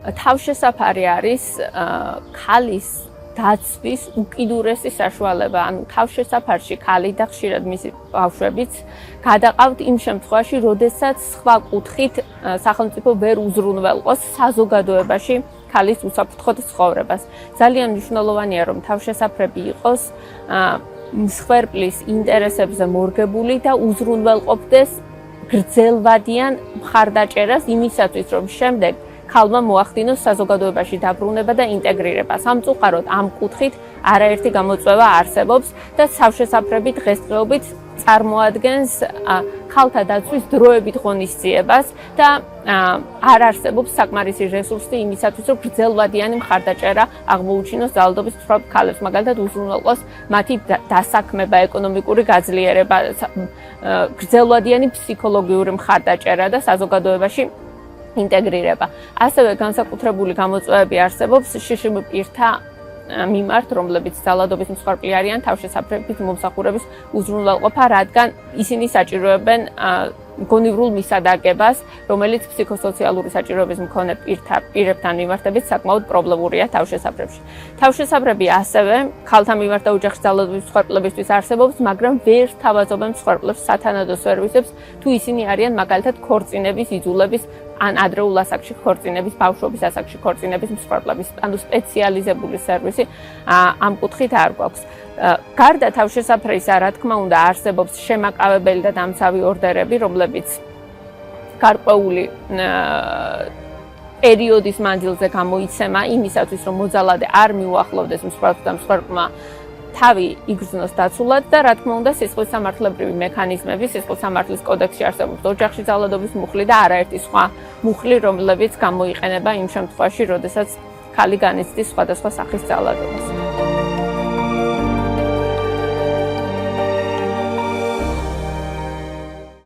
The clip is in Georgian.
თავშესაფარი არის ქალის დაცვის უკიდურესი საშუალება. ანუ თავშესაფარში ქალი და ხშირად მისი ბავშვებიც გადაყავთ იმ შემთხვევაში, როდესაც სხვა კუთხით სახელმწიფო ვერ უზრუნველყოს საზოგადოებაში ქალის უსაფრთხო ცხოვრებას. ძალიან მნიშვნელოვანია, რომ თავშესაფრები იყოს მსხვერპლის ინტერესებზე მორგებული და უზრუნველყოფდეს გრძელვადიან მხარდაჭერას იმისათვის, რომ შემდეგ ქალმა მოახდინოს საზოგადოებაში დაბრუნება და ინტეგრირება. სამწუხაროდ ამ კუთხით არაერთი გამოწვევა არსებობს და თავშესაფრები დღესდღეობით წარმოადგენს ქალთა დაცვის დროებით ღონისძიებას და არ არსებობს საკმარისი რესურსი იმისათვის, რომ გრძელვადიანი მხარდაჭერა აღმოუჩინოს ძალადობის მსხვერპლ ქალებს, მაგალითად უზრუნველყოს მათი დასაქმება, ეკონომიკური გაძლიერება, გრძელვადიანი ფსიქოლოგიური მხარდაჭერა და საზოგადოებაში ინტეგრირება. ასევე განსაკუთრებული გამოწვევები არსებობს შშმ პირთა მიმართ, რომლებიც ძალადობის მსხვერპლი არიან, თავშესაფრების მომსახურების უზრუნველყოფა, რადგან ისინი საჭიროებენ გონივრულ მისადაგებას, რომელიც ფსიქოსოციალური საჭიროების მქონე პირებთან მიმართებით საკმაოდ პრობლემურია თავშესაფრებში. თავშესაფრები ასევე ქალთა მიმართ და ოჯახში ძალადობის მსხვერპლებისთვის არსებობს, მაგრამ ვერ თავაზობენ მსხვერპლებს სათანადო სერვისებს, თუ ისინი არიან მაგალითად ქორწინების, იძულების ან ადრეულ ასაკში ქორწინების, ბავშვობის ასაკში ქორწინების მსხვერპლების, ანუ სპეციალიზებული სერვისი ამ კუთხით არ გვაქვს. გარდა თავშესაფრისა, რა თქმა უნდა, არსებობს შემაკავებელი და დამცავი ორდერები, რომლებიც გარკვეული პერიოდის მანძილზე გამოიცემა იმისათვის, რომ მოძალადე არ მიუახლოვდეს მსხვერპლს და მსხვერპლმა თავი იგრძნოს დაცულად და რა თქმა უნდა, სისხლის სამართლებრივი მექანიზმები, სისხლის სამართლის კოდექსში არსებობს ოჯახში ძალადობის მუხლი და არაერთი სხვა მუხლი, რომლებიც გამოიყენება იმ შემთხვევაში, როდესაც ქალი განიცდის სხვადასხვა სახის ძალადობას.